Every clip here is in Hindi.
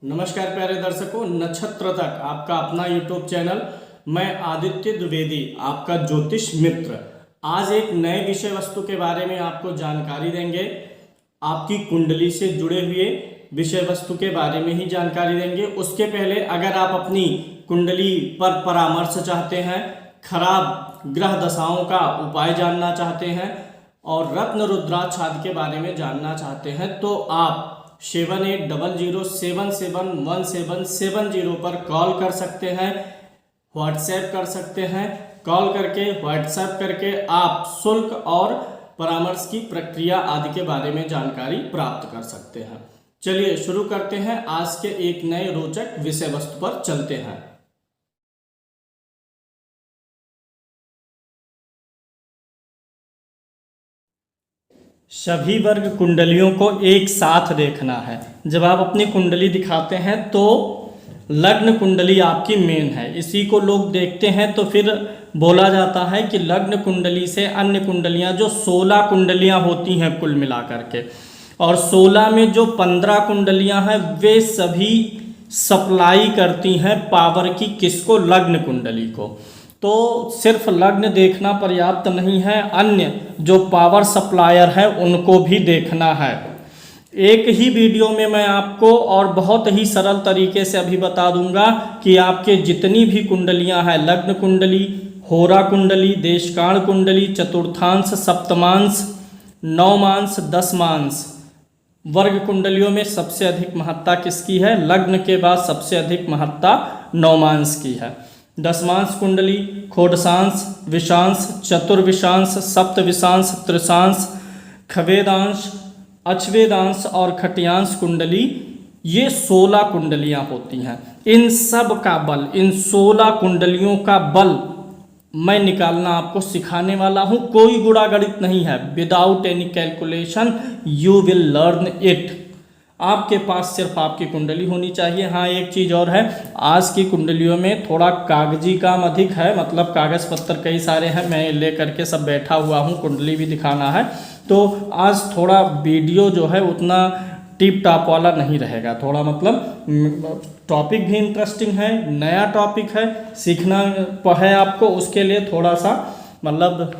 नमस्कार प्यारे दर्शकों, नक्षत्र तक आपका अपना यूट्यूब चैनल। मैं आदित्य द्विवेदी, आपका ज्योतिष मित्र। आज एक नए विषय वस्तु के बारे में आपको जानकारी देंगे। आपकी कुंडली से जुड़े हुए विषय वस्तु के बारे में ही जानकारी देंगे। उसके पहले अगर आप अपनी कुंडली पर परामर्श चाहते हैं, खराब ग्रह दशाओं का उपाय जानना चाहते हैं और रत्न रुद्राक्ष आदि के बारे में जानना चाहते हैं तो आप 7800771770 पर कॉल कर सकते हैं, व्हाट्सएप कर सकते हैं। कॉल करके व्हाट्सएप करके आप शुल्क और परामर्श की प्रक्रिया आदि के बारे में जानकारी प्राप्त कर सकते हैं। चलिए शुरू करते हैं। आज के एक नए रोचक विषय वस्तु पर चलते हैं। सभी वर्ग कुंडलियों को एक साथ देखना है। जब आप अपनी कुंडली दिखाते हैं तो लग्न कुंडली आपकी मेन है, इसी को लोग देखते हैं तो फिर बोला जाता है कि लग्न कुंडली से अन्य कुंडलियां जो 16 कुंडलियां होती हैं कुल मिलाकर के, और 16 में जो 15 कुंडलियां हैं वे सभी सप्लाई करती हैं पावर की, किसको? लग्न कुंडली को। तो सिर्फ लग्न देखना पर्याप्त नहीं है, अन्य जो पावर सप्लायर है उनको भी देखना है। एक ही वीडियो में मैं आपको और बहुत ही सरल तरीके से अभी बता दूंगा कि आपके जितनी भी कुंडलियां हैं, लग्न कुंडली, होरा कुंडली, देशकाल कुंडली, चतुर्थांश, सप्तमांश, नवमांश, दशमांश, वर्ग कुंडलियों में सबसे अधिक महत्ता किसकी है? लग्न के बाद सबसे अधिक महत्ता नवमांश की है। दशमांश कुंडली, खोडशांश, विषांश, चतुर्विषांश, सप्तविषांश, त्रिशांश, खवेदांश, अछवेदांश और खटियांश कुंडली, ये 16 कुंडलियां होती हैं। इन सब का बल, इन 16 कुंडलियों का बल मैं निकालना आपको सिखाने वाला हूं। कोई गुणा गणित नहीं है। Without any calculation you will learn it. आपके पास सिर्फ आपकी कुंडली होनी चाहिए। हाँ, एक चीज़ और है, आज की कुंडलियों में थोड़ा कागजी काम अधिक है, मतलब कागज़ पत्तर कई सारे हैं, मैं ले करके सब बैठा हुआ हूँ, कुंडली भी दिखाना है। तो आज थोड़ा वीडियो जो है उतना टिप टॉप वाला नहीं रहेगा, थोड़ा मतलब टॉपिक भी इंटरेस्टिंग है, नया टॉपिक है, सीखना है आपको, उसके लिए थोड़ा सा मतलब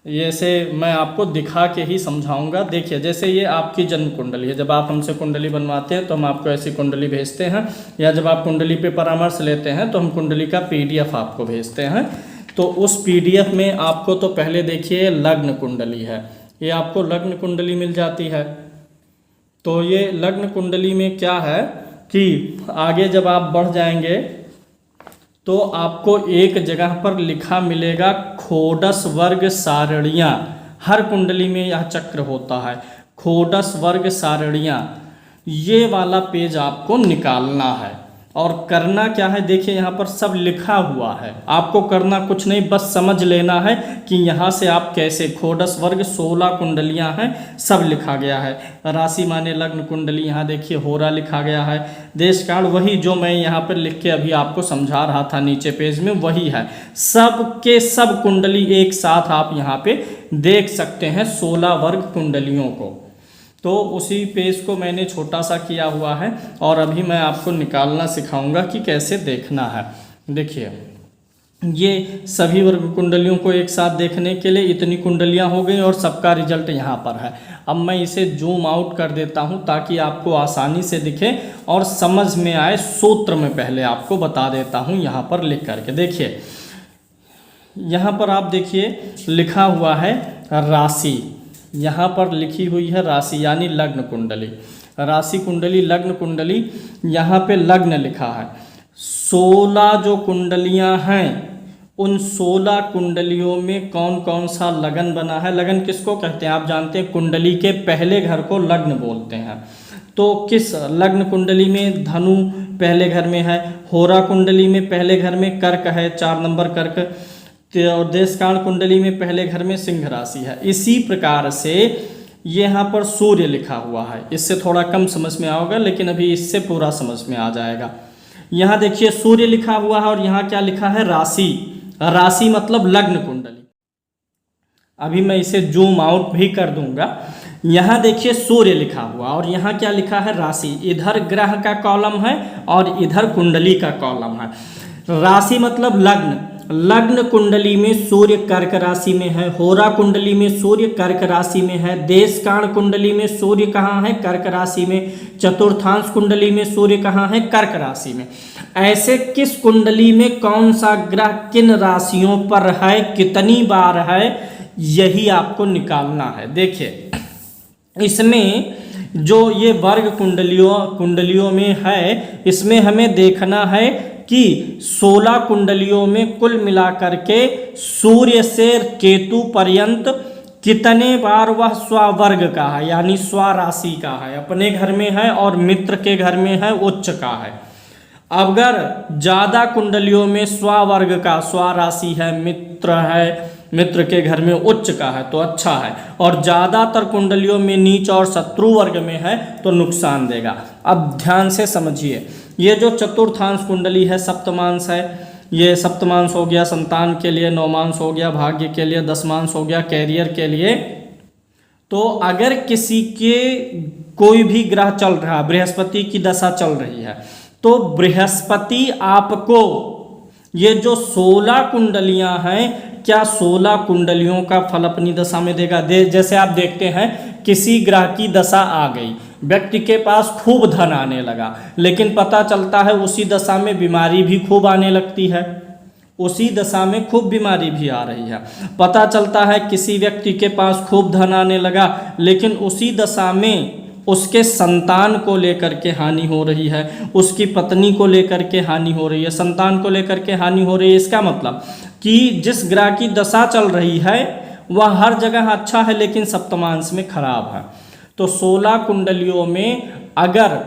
ये से मैं आपको दिखा के ही समझाऊंगा। देखिए, जैसे ये आपकी जन्म कुंडली है। जब आप हमसे कुंडली बनवाते हैं तो हम आपको ऐसी कुंडली भेजते हैं, या जब आप कुंडली पे परामर्श लेते हैं तो हम कुंडली का PDF आपको भेजते हैं। तो उस PDF में आपको तो पहले देखिए लग्न कुंडली है, ये आपको लग्न कुंडली मिल जाती है। तो ये लग्न कुंडली में क्या है कि आगे जब आप बढ़ जाएंगे तो आपको एक जगह पर लिखा मिलेगा खोडस वर्ग सारणियाँ। हर कुंडली में यह चक्र होता है, खोडस वर्ग सारणियाँ। ये वाला पेज आपको निकालना है और करना क्या है, देखिए यहाँ पर सब लिखा हुआ है। आपको करना कुछ नहीं, बस समझ लेना है कि यहाँ से आप कैसे, खोडस वर्ग 16 कुंडलियाँ हैं, सब लिखा गया है। राशि माने लग्न कुंडली, यहाँ देखिए होरा लिखा गया है। देशकाल वही जो मैं यहाँ पर लिख के अभी आपको समझा रहा था नीचे पेज में, वही है। सब के सब कुंडली एक साथ आप यहाँ पे देख सकते हैं, 16 वर्ग कुंडलियों को। तो उसी पेज को मैंने छोटा सा किया हुआ है और अभी मैं आपको निकालना सिखाऊंगा कि कैसे देखना है। देखिए, ये सभी वर्ग कुंडलियों को एक साथ देखने के लिए इतनी कुंडलियां हो गई और सबका रिजल्ट यहाँ पर है। अब मैं इसे जूम आउट कर देता हूँ ताकि आपको आसानी से दिखे और समझ में आए। सूत्र में पहले आपको बता देता हूँ यहाँ पर लिख करके। देखिए, यहाँ पर आप देखिए लिखा हुआ है राशि, यहाँ पर लिखी हुई है राशि यानी लग्न कुंडली, राशि कुंडली, लग्न कुंडली। यहाँ पे लग्न लिखा है। 16 जो कुंडलियाँ हैं उन 16 कुंडलियों में कौन कौन सा लगन बना है। लगन किसको कहते हैं आप जानते हैं? कुंडली के पहले घर को लग्न बोलते हैं। तो किस लग्न कुंडली में धनु पहले घर में है, होरा कुंडली में पहले घर में कर्क है, 4 नंबर कर्क, और देशकाल कुंडली में पहले घर में सिंह राशि है। इसी प्रकार से यहाँ पर सूर्य लिखा हुआ है। इससे थोड़ा कम समझ में आओगे, लेकिन अभी इससे पूरा समझ में आ जाएगा। यहाँ देखिए सूर्य लिखा हुआ है और यहाँ क्या लिखा है? राशि। राशि मतलब लग्न कुंडली। अभी मैं इसे जूम आउट भी कर दूंगा। यहाँ देखिए सूर्य लिखा हुआ और यहाँ क्या लिखा है, राशि। इधर ग्रह का कॉलम है और इधर कुंडली का कॉलम है। राशि मतलब लग्न, लग्न कुंडली में सूर्य कर्क राशि में है, होरा कुंडली में सूर्य कर्क राशि में है, देशकाल कुंडली में सूर्य कहाँ है, कर्क राशि में, चतुर्थांश कुंडली में सूर्य कहाँ है, कर्क राशि में। ऐसे किस कुंडली में कौन सा ग्रह किन राशियों पर है, कितनी बार है, यही आपको निकालना है। देखिए इसमें जो ये वर्ग कुंडलियों में है, इसमें हमें देखना है कि 16 कुंडलियों में कुल मिलाकर के सूर्य से केतु पर्यंत कितने बार वह स्ववर्ग का है, यानी स्वराशि का है, अपने घर में है और मित्र के घर में है, उच्च का है। अगर ज़्यादा कुंडलियों में स्ववर्ग का, स्वराशि है, मित्र है, मित्र के घर में उच्च का है तो अच्छा है, और ज़्यादातर कुंडलियों में नीच और शत्रु वर्ग में है तो नुकसान देगा। अब ध्यान से समझिए, ये जो चतुर्थांश कुंडली है, सप्तमांश है, ये सप्तमांश हो गया संतान के लिए, नौमांश हो गया भाग्य के लिए, दसमांश हो गया कैरियर के लिए। तो अगर किसी के कोई भी ग्रह चल रहा है, बृहस्पति की दशा चल रही है, तो बृहस्पति आपको ये जो 16 कुंडलियां हैं, क्या 16 कुंडलियों का फल अपनी दशा में देगा। जैसे आप देखते हैं किसी ग्रह की दशा आ गई, व्यक्ति के पास खूब धन आने लगा, लेकिन पता चलता है उसी दशा में बीमारी भी खूब आने लगती है, उसी दशा में खूब बीमारी भी आ रही है। पता चलता है किसी व्यक्ति के पास खूब धन आने लगा, लेकिन उसी दशा में उसके संतान को लेकर के हानि हो रही है, उसकी पत्नी को लेकर के हानि हो रही है, संतान को लेकर के हानि हो रही है। इसका मतलब कि जिस ग्रह की दशा चल रही है वह हर जगह अच्छा है लेकिन सप्तमांश में खराब है। तो 16 कुंडलियों में अगर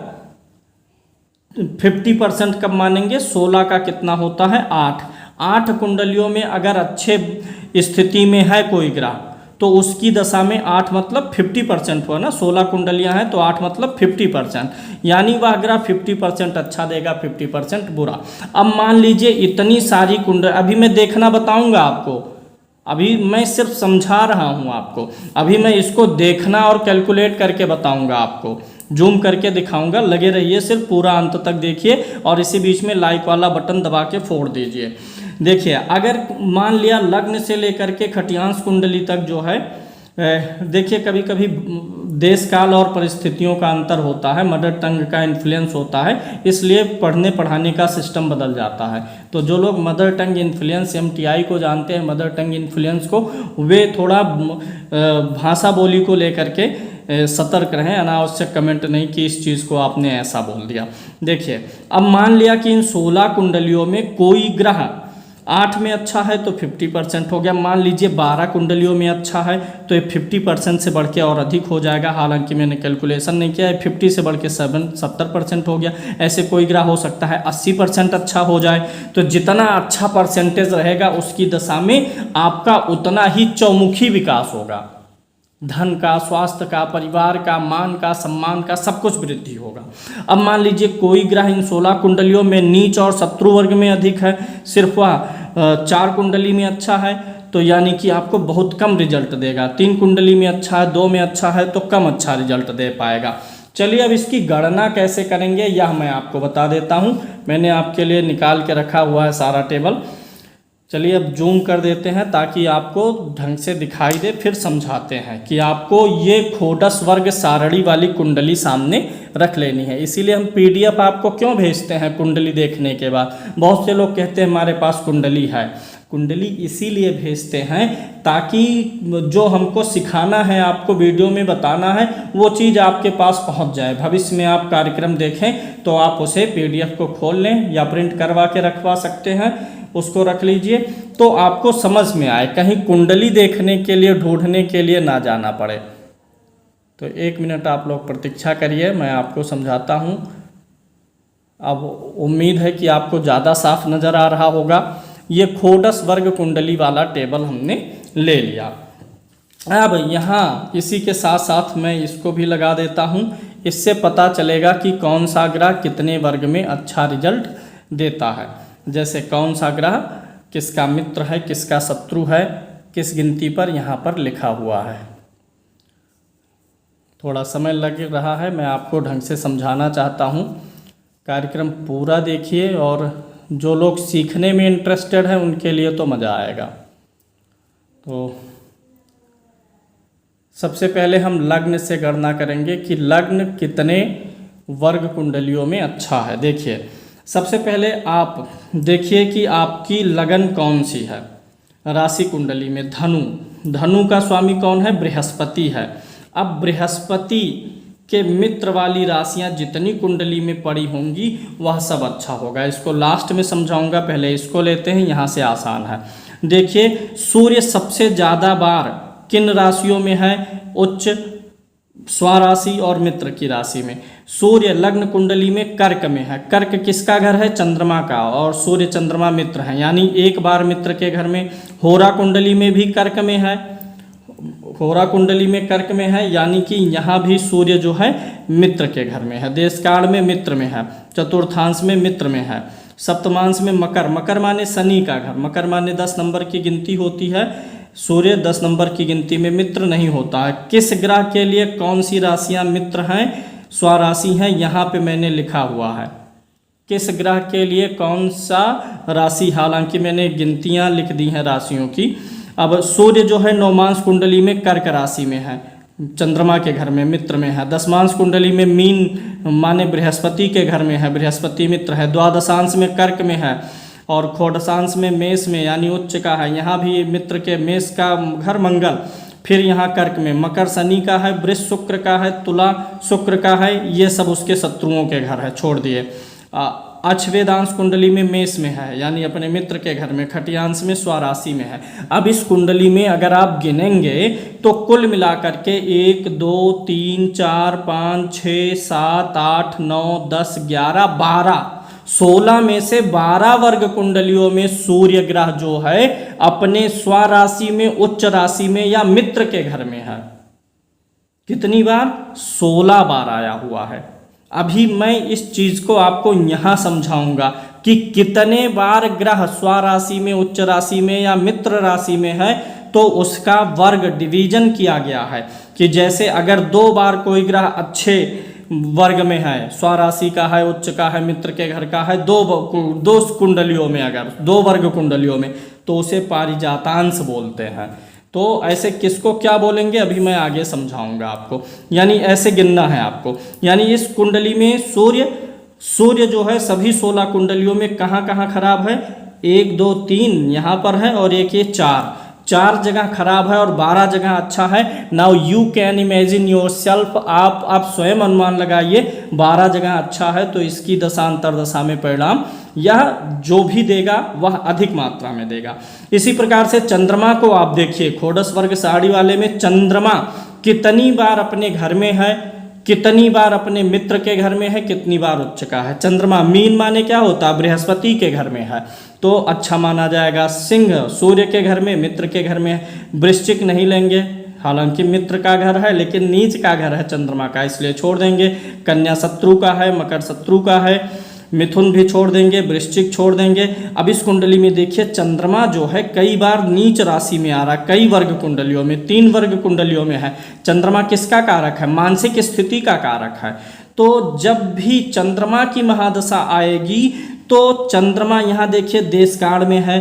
50% कब मानेंगे, 16 का कितना होता है, 8 कुंडलियों में अगर अच्छे स्थिति में है कोई ग्रह तो उसकी दशा में 8 मतलब 50% हुआ ना, 16 कुंडलियां हैं तो 8 मतलब 50%, यानी वह ग्रह 50% अच्छा देगा, 50% बुरा। अब मान लीजिए इतनी सारी कुंडल, अभी मैं देखना बताऊंगा आपको, अभी मैं सिर्फ समझा रहा हूं आपको, अभी मैं इसको देखना और कैलकुलेट करके बताऊंगा आपको, जूम करके दिखाऊंगा। लगे रहिए, सिर्फ पूरा अंत तक देखिए और इसी बीच में लाइक वाला बटन दबा के फोड़ दीजिए। देखिए अगर मान लिया लग्न से लेकर के खटियांश कुंडली तक जो है, देखिए कभी कभी देश काल और परिस्थितियों का अंतर होता है, मदर टंग का इन्फ्लुएंस होता है, इसलिए पढ़ने पढ़ाने का सिस्टम बदल जाता है। तो जो लोग मदर टंग इन्फ्लुएंस MTI को जानते हैं, मदर टंग इन्फ्लुएंस को, वे थोड़ा भाषा बोली को लेकर के सतर्क रहें, अनावश्यक कमेंट नहीं कि इस चीज़ को आपने ऐसा बोल दिया। देखिए अब मान लिया कि इन 16 कुंडलियों में कोई ग्रह 8 में अच्छा है तो 50% हो गया। मान लीजिए 12 कुंडलियों में अच्छा है तो ये 50% से बढ़ के और अधिक हो जाएगा, हालांकि मैंने कैलकुलेशन नहीं किया है। 50 से बढ़ के 70% हो गया। ऐसे कोई ग्रह हो सकता है 80% अच्छा हो जाए। तो जितना अच्छा परसेंटेज रहेगा उसकी दशा में आपका उतना ही चौमुखी विकास होगा, धन का, स्वास्थ्य का, परिवार का, मान का, सम्मान का, सब कुछ वृद्धि होगा। अब मान लीजिए कोई ग्रह इन 16 कुंडलियों में नीच और शत्रु वर्ग में अधिक है, सिर्फ वह 4 कुंडली में अच्छा है तो यानी कि आपको बहुत कम रिजल्ट देगा। 3 कुंडली में अच्छा है, 2 में अच्छा है तो कम अच्छा रिजल्ट दे पाएगा। चलिए अब इसकी गणना कैसे करेंगे यह मैं आपको बता देता हूँ। मैंने आपके लिए निकाल के रखा हुआ है सारा टेबल। चलिए अब जूम कर देते हैं ताकि आपको ढंग से दिखाई दे, फिर समझाते हैं कि आपको ये खोडस वर्ग सारणी वाली कुंडली सामने रख लेनी है। इसीलिए हम PDF आपको क्यों भेजते हैं कुंडली देखने के बाद। बहुत से लोग कहते हैं हमारे पास कुंडली है। कुंडली इसीलिए भेजते हैं ताकि जो हमको सिखाना है, आपको वीडियो में बताना है, वो चीज़ आपके पास पहुंच जाए। भविष्य में आप कार्यक्रम देखें तो आप उसे PDF को खोल लें या प्रिंट करवा के रखवा सकते हैं, उसको रख लीजिए तो आपको समझ में आए, कहीं कुंडली देखने के लिए, ढूंढने के लिए ना जाना पड़े। तो 1 मिनट आप लोग प्रतीक्षा करिए, मैं आपको समझाता हूँ। अब उम्मीद है कि आपको ज़्यादा साफ नज़र आ रहा होगा। ये खोडस वर्ग कुंडली वाला टेबल हमने ले लिया। अब यहाँ इसी के साथ साथ मैं इसको भी लगा देता हूँ, इससे पता चलेगा कि कौन सा ग्रह कितने वर्ग में अच्छा रिजल्ट देता है। जैसे कौन सा ग्रह किसका मित्र है, किसका शत्रु है, किस गिनती पर यहाँ पर लिखा हुआ है। थोड़ा समय लग रहा है, मैं आपको ढंग से समझाना चाहता हूँ। कार्यक्रम पूरा देखिए और जो लोग सीखने में इंटरेस्टेड हैं उनके लिए तो मज़ा आएगा। तो सबसे पहले हम लग्न से गणना करेंगे कि लग्न कितने वर्ग कुंडलियों में अच्छा है। देखिए, सबसे पहले आप देखिए कि आपकी लगन कौन सी है। राशि कुंडली में धनु का स्वामी कौन है? बृहस्पति है। अब बृहस्पति के मित्र वाली राशियां जितनी कुंडली में पड़ी होंगी वह सब अच्छा होगा। इसको लास्ट में समझाऊंगा, पहले इसको लेते हैं, यहाँ से आसान है। देखिए, सूर्य सबसे ज़्यादा बार किन राशियों में है? उच्च, स्वराशि और मित्र की राशि में। सूर्य लग्न कुंडली में कर्क में है। कर्क किसका घर है? चंद्रमा का। और सूर्य चंद्रमा मित्र हैं, यानी एक बार मित्र के घर में। होरा कुंडली में भी कर्क में है, होरा कुंडली में कर्क में है, यानी कि यहाँ भी सूर्य जो है मित्र के घर में है। देशकाल में मित्र में है, चतुर्थांश में मित्र में है, सप्तमांश में मकर माने शनि का घर। मकर माने 10 नंबर की गिनती होती है, सूर्य 10 नंबर की गिनती में मित्र नहीं होता है। किस ग्रह के लिए कौन सी राशियां मित्र हैं, स्वराशि हैं, यहाँ पे मैंने लिखा हुआ है। किस ग्रह के लिए कौन सा राशि, हालांकि मैंने गिनतियाँ लिख दी हैं राशियों की। अब सूर्य जो है नौमांश कुंडली में कर्क राशि में है, चंद्रमा के घर में मित्र में है। दशमांश कुंडली में मीन माने बृहस्पति के घर में है, बृहस्पति मित्र है। द्वादशांश में कर्क में है और षोडशांश में मेष में, यानी उच्च का है, यहाँ भी मित्र के। मेष का घर मंगल, फिर यहाँ कर्क में मकर शनि का है, वृष शुक्र का है, तुला शुक्र का है, ये सब उसके शत्रुओं के घर है, छोड़ दिए। अश्वेदांश कुंडली में मेष में है, यानी अपने मित्र के घर में। खटियांश में स्वराशि में है। अब इस कुंडली में अगर आप गिनेंगे तो कुल मिलाकर के 1 2 3 4 5 6 7 8 9 10 11 12 16 में से 12 वर्ग कुंडलियों में सूर्य ग्रह जो है अपने स्वराशि में, उच्च राशि में या मित्र के घर में है। कितनी बार? 16 बार आया हुआ है। अभी मैं इस चीज को आपको यहां समझाऊंगा कि कितने बार ग्रह स्वराशि में, उच्च राशि में या मित्र राशि में है, तो उसका वर्ग डिवीजन किया गया है। कि जैसे अगर 2 बार कोई ग्रह अच्छे वर्ग में है, स्वराशि का है, उच्च का है, मित्र के घर का है, दो कुंडलियों में, अगर 2 वर्ग कुंडलियों में, तो उसे पारिजातांश बोलते हैं। तो ऐसे किसको क्या बोलेंगे अभी मैं आगे समझाऊंगा आपको। यानी ऐसे गिनना है आपको। यानी इस कुंडली में सूर्य जो है सभी 16 कुंडलियों में कहाँ कहाँ खराब है? 1 2 3 यहाँ पर है और एक ये 4 जगह खराब है और 12 जगह अच्छा है। Now you can imagine your self, आप स्वयं अनुमान लगाइए। 12 जगह अच्छा है तो इसकी दशांतर दशा में परिणाम यह जो भी देगा वह अधिक मात्रा में देगा। इसी प्रकार से चंद्रमा को आप देखिए, षोडश वर्ग सारणी वाले में चंद्रमा कितनी बार अपने घर में है, कितनी बार अपने मित्र के घर में है, कितनी बार उच्च का है। चंद्रमा मीन माने क्या होता है? बृहस्पति के घर में है तो अच्छा माना जाएगा। सिंह सूर्य के घर में, मित्र के घर में है। वृश्चिक नहीं लेंगे, हालांकि मित्र का घर है लेकिन नीच का घर है चंद्रमा का, इसलिए छोड़ देंगे। कन्या शत्रु का है, मकर शत्रु का है, मिथुन भी छोड़ देंगे, वृश्चिक छोड़ देंगे। अब इस कुंडली में देखिए चंद्रमा जो है कई बार नीच राशि में आ रहा है, कई वर्ग कुंडलियों में, 3 वर्ग कुंडलियों में है। चंद्रमा किसका कारक है? मानसिक स्थिति का कारक है। तो जब भी चंद्रमा की महादशा आएगी तो चंद्रमा यहाँ देखिए देशकाल में है,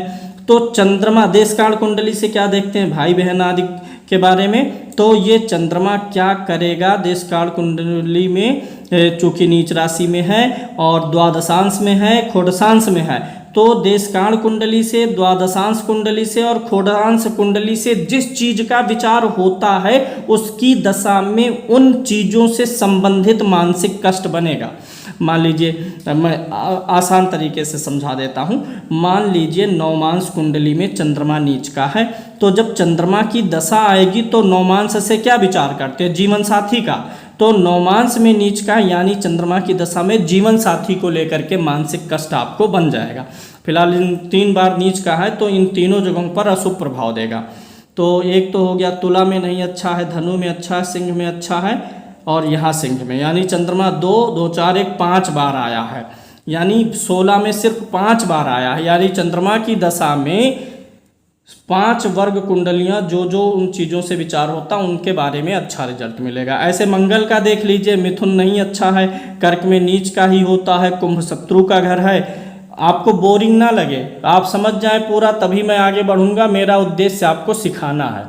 तो चंद्रमा देशकाल कुंडली से क्या देखते हैं? भाई बहन आदि के बारे में। तो ये चंद्रमा क्या करेगा देशकाल कुंडली में? चूंकि नीच राशि में है और द्वादशांश में है, षोडशांश में है, तो देशकाल कुंडली से, द्वादशांश कुंडली से और षोडशांश कुंडली से जिस चीज का विचार होता है उसकी दशा में उन चीजों से संबंधित मानसिक कष्ट बनेगा। मान लीजिए, मैं आसान तरीके से समझा देता हूँ। मान लीजिए नौमांश कुंडली में चंद्रमा नीच का है, तो जब चंद्रमा की दशा आएगी तो नौमांश से क्या विचार करते हैं? जीवन साथी का। तो नौमांश में नीच का यानी चंद्रमा की दशा में जीवन साथी को लेकर के मानसिक कष्ट आपको बन जाएगा। फिलहाल इन 3 बार नीच का है तो इन तीनों जगहों पर अशुभ प्रभाव देगा। तो एक तो हो गया तुला में नहीं अच्छा है, धनु में अच्छा है, सिंह में अच्छा है और यहाँ सिंह में, यानी चंद्रमा 2 2 4 1 5 बार आया है, यानी 16 में सिर्फ 5 बार आया है। यानी चंद्रमा की दशा में 5 वर्ग कुंडलियां जो जो उन चीज़ों से विचार होता उनके बारे में अच्छा रिजल्ट मिलेगा। ऐसे मंगल का देख लीजिए, मिथुन नहीं अच्छा है, कर्क में नीच का ही होता है, कुंभ शत्रु का घर है। आपको बोरिंग ना लगे, आप समझ जाएं पूरा, तभी मैं आगे बढ़ूंगा। मेरा उद्देश्य आपको सिखाना है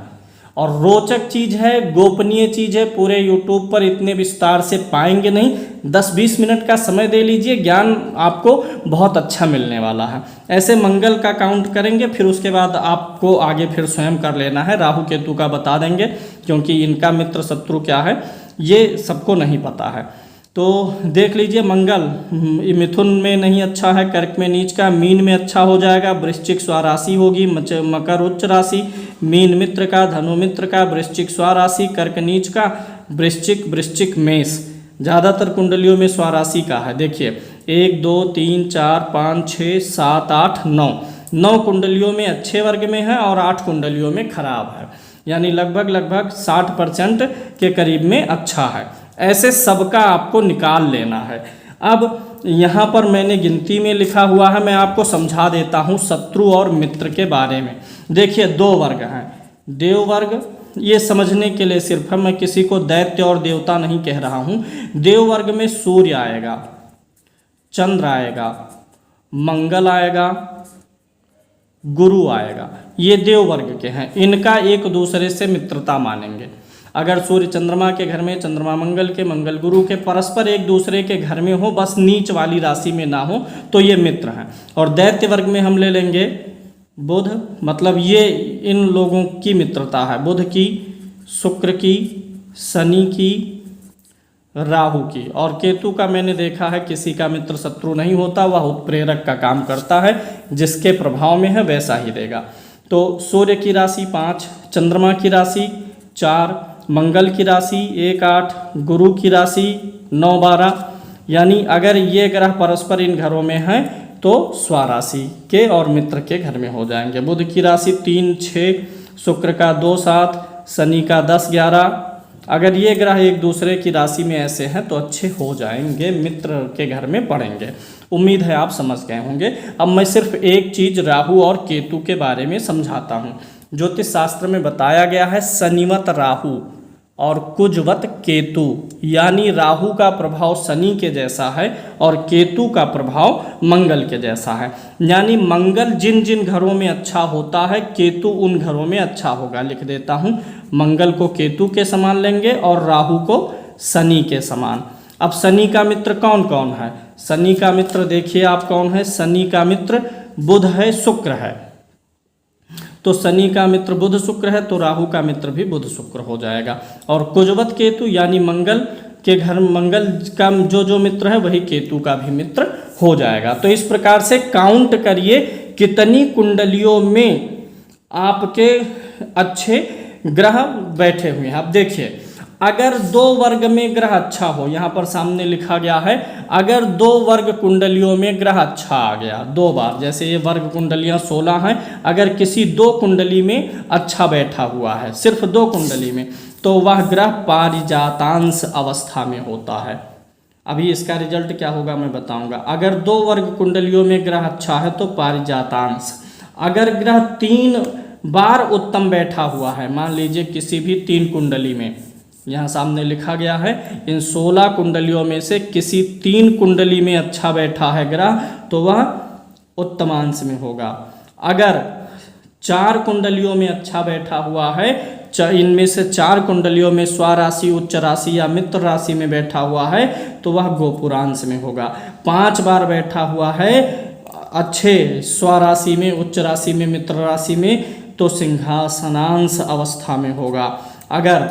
और रोचक चीज़ है, गोपनीय चीज़ है, पूरे यूट्यूब पर इतने विस्तार से पाएंगे नहीं। 10-20 मिनट का समय दे लीजिए, ज्ञान आपको बहुत अच्छा मिलने वाला है। ऐसे मंगल का काउंट करेंगे, फिर उसके बाद आपको आगे फिर स्वयं कर लेना है। राहु केतु का बता देंगे, क्योंकि इनका मित्र शत्रु क्या है ये सबको नहीं पता है। तो देख लीजिए, मंगल मिथुन में नहीं अच्छा है, कर्क में नीच का, मीन में अच्छा हो जाएगा, वृश्चिक स्वराशि होगी, मकर उच्च राशि, मीन मित्र का, धनु मित्र का, वृश्चिक स्वराशि, कर्क नीच का, वृश्चिक मेष। ज़्यादातर कुंडलियों में स्वराशि का है। देखिए 1 2 3 4 5 6 7 8 9, 9 कुंडलियों में अच्छे वर्ग में है और 8 कुंडलियों में खराब है, यानी लगभग 60% के करीब में अच्छा है। ऐसे सबका आपको निकाल लेना है। अब यहाँ पर मैंने गिनती में लिखा हुआ है, मैं आपको समझा देता हूँ शत्रु और मित्र के बारे में। देखिए 2 वर्ग हैं, देव वर्ग, ये समझने के लिए सिर्फ है, मैं किसी को दैत्य और देवता नहीं कह रहा हूँ। देव वर्ग में सूर्य आएगा, चंद्र आएगा, मंगल आएगा, गुरु आएगा, ये देव वर्ग के हैं। इनका एक दूसरे से मित्रता मानेंगे। अगर सूर्य चंद्रमा के घर में, चंद्रमा मंगल के, मंगल गुरु के, परस्पर एक दूसरे के घर में हो, बस नीच वाली राशि में ना हो, तो ये मित्र हैं। और दैत्य वर्ग में हम ले लेंगे बुध, मतलब ये इन लोगों की मित्रता है, बुध की, शुक्र की, शनि की, राहु की। और केतु का मैंने देखा है किसी का मित्र शत्रु नहीं होता, वह उत्प्रेरक का काम करता है, जिसके प्रभाव में है वैसा ही देगा। तो सूर्य की राशि 5, चंद्रमा की राशि 4, मंगल की राशि 1 8, गुरु की राशि 9 12, यानी अगर ये ग्रह परस्पर इन घरों में हैं तो स्वराशि के और मित्र के घर में हो जाएंगे। बुध की राशि 3 6, शुक्र का 2 7, शनि का 10 11। अगर ये ग्रह एक दूसरे की राशि में ऐसे हैं तो अच्छे हो जाएंगे, मित्र के घर में पड़ेंगे। उम्मीद है आप समझ गए होंगे। अब मैं सिर्फ एक चीज़ राहु और केतु के बारे में समझाता हूँ। ज्योतिष शास्त्र में बताया गया है शनिवत राहु और कुजवत केतु, यानी राहु का प्रभाव शनि के जैसा है और केतु का प्रभाव मंगल के जैसा है। यानी मंगल जिन जिन घरों में अच्छा होता है, केतु उन घरों में अच्छा होगा। लिख देता हूँ, मंगल को केतु के समान लेंगे और राहु को शनि के समान। अब शनि का मित्र कौन कौन है? शनि का मित्र देखिए आप कौन है। शनि का मित्र बुध है, शुक्र है। तो शनि का मित्र बुध शुक्र है, तो राहु का मित्र भी बुध शुक्र हो जाएगा। और कुजवत केतु यानी मंगल के घर, मंगल का जो मित्र है वही केतु का भी मित्र हो जाएगा। तो इस प्रकार से काउंट करिए कितनी कुंडलियों में आपके अच्छे ग्रह बैठे हुए हैं। अब देखिए, अगर 2 वर्ग में ग्रह अच्छा हो, यहाँ पर सामने लिखा गया है, अगर 2 वर्ग कुंडलियों में ग्रह अच्छा आ गया 2 बार, जैसे ये वर्ग कुंडलियाँ 16 हैं, अगर किसी 2 कुंडली में अच्छा बैठा हुआ है, सिर्फ 2 कुंडली में, तो वह ग्रह पारिजातांश अवस्था में होता है। अभी इसका रिजल्ट क्या होगा मैं बताऊंगा। अगर 2 वर्ग कुंडलियों में ग्रह अच्छा है तो पारिजातांश। अगर ग्रह 3 बार उत्तम बैठा हुआ है, मान लीजिए किसी भी 3 कुंडली में, यहाँ सामने लिखा गया है इन 16 कुंडलियों में से किसी 3 कुंडली में अच्छा बैठा है ग्रह, तो वह उत्तमांश में होगा। अगर 4 कुंडलियों में अच्छा बैठा हुआ है, इनमें से 4 कुंडलियों में स्वराशि, उच्च राशि या मित्र राशि में बैठा हुआ है, तो वह गोपुरांश में होगा। 5 बार बैठा हुआ है अच्छे स्वराशि में, उच्च राशि में, मित्र राशि में, तो सिंहासनांश अवस्था में होगा। अगर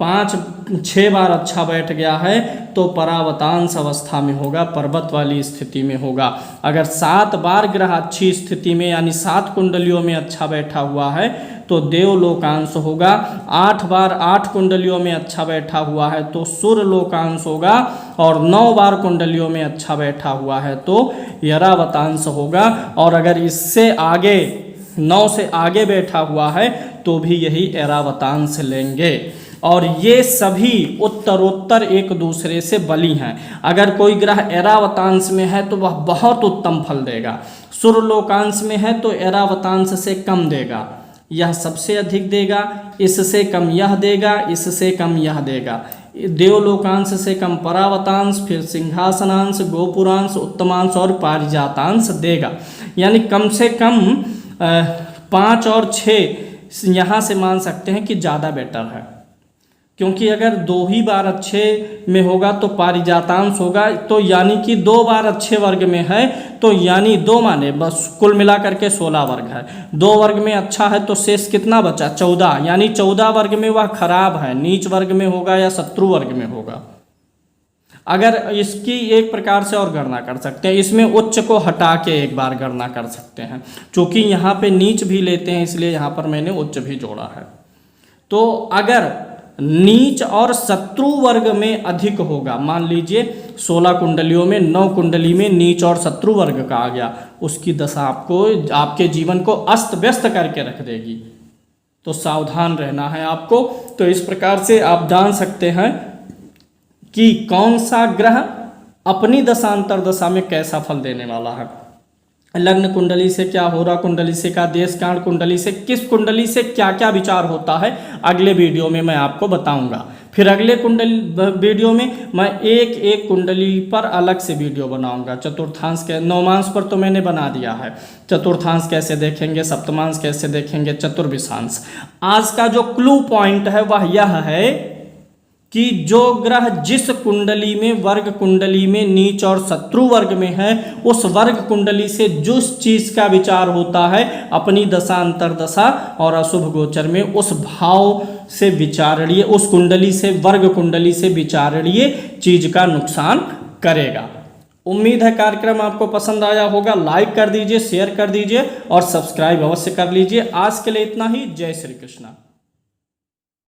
5-6 बार अच्छा बैठ गया है तो परावतांश अवस्था में होगा, पर्वत वाली स्थिति में होगा। अगर 7 बार ग्रह अच्छी स्थिति में यानी 7 कुंडलियों में अच्छा बैठा हुआ है तो देवलोकांश होगा। 8 बार 8 कुंडलियों में अच्छा बैठा हुआ है तो सूर्यलोकांश होगा। और 9 बार कुंडलियों में अच्छा बैठा हुआ है तो यरावतांश होगा। और अगर इससे आगे 9 से आगे बैठा हुआ है तो भी यही ऐरावतांश लेंगे। और ये सभी उत्तरोत्तर एक दूसरे से बली हैं। अगर कोई ग्रह ऐरावतांश में है तो वह बहुत उत्तम फल देगा, सूर्यलोकांश में है तो ऐरावतांश से कम देगा। यह सबसे अधिक देगा, इससे कम यह देगा, इससे कम यह देगा। देवलोकांश से कम परावतांश, फिर सिंहासनांश, गोपुरांश, उत्तमांश और पारिजातांश देगा। यानी कम से कम 5 और 6 यहाँ से मान सकते हैं कि ज़्यादा बेटर है, क्योंकि अगर 2 ही बार अच्छे में होगा तो पारिजातांश होगा, तो यानी कि 2 बार अच्छे वर्ग में है, तो यानी 2 माने बस कुल मिला करके 16 वर्ग है। 2 वर्ग में अच्छा है तो शेष कितना बचा? 14, यानी 14 वर्ग में वह खराब है, नीच वर्ग में होगा या शत्रु वर्ग में होगा। अगर इसकी एक प्रकार से और गणना कर सकते हैं, इसमें उच्च को हटा के एक बार गणना कर सकते हैं, क्योंकि यहाँ पे नीच भी लेते हैं इसलिए यहाँ पर मैंने उच्च भी जोड़ा है। तो अगर नीच और शत्रु वर्ग में अधिक होगा, मान लीजिए 16 कुंडलियों में 9 कुंडली में नीच और शत्रु वर्ग का आ गया, उसकी दशा आपको आपके जीवन को अस्त व्यस्त करके रख देगी, तो सावधान रहना है आपको। तो इस प्रकार से आप जान सकते हैं कि कौन सा ग्रह अपनी दशांतर दशा में कैसा फल देने वाला है। लग्न कुंडली से क्या हो रहा, कुंडली से क्या, देश कांड कुंडली से, किस कुंडली से क्या क्या विचार होता है, अगले वीडियो में मैं आपको बताऊंगा। फिर अगले कुंडली वीडियो में मैं एक एक कुंडली पर अलग से वीडियो बनाऊंगा। चतुर्थांश के, नवमांश पर तो मैंने बना दिया है, चतुर्थांश कैसे देखेंगे, सप्तमांश कैसे देखेंगे, चतुर्विशांश। आज का जो क्लू पॉइंट है वह यह है कि जो ग्रह जिस कुंडली में, वर्ग कुंडली में नीच और शत्रु वर्ग में है, उस वर्ग कुंडली से जिस चीज का विचार होता है अपनी दशा अंतरदशा और अशुभ गोचर में, उस भाव से विचारणीय, उस कुंडली से, वर्ग कुंडली से विचारणीय चीज का नुकसान करेगा। उम्मीद है कार्यक्रम आपको पसंद आया होगा। लाइक कर दीजिए, शेयर कर दीजिए और सब्सक्राइब अवश्य कर लीजिए। आज के लिए इतना ही। जय श्री कृष्णा।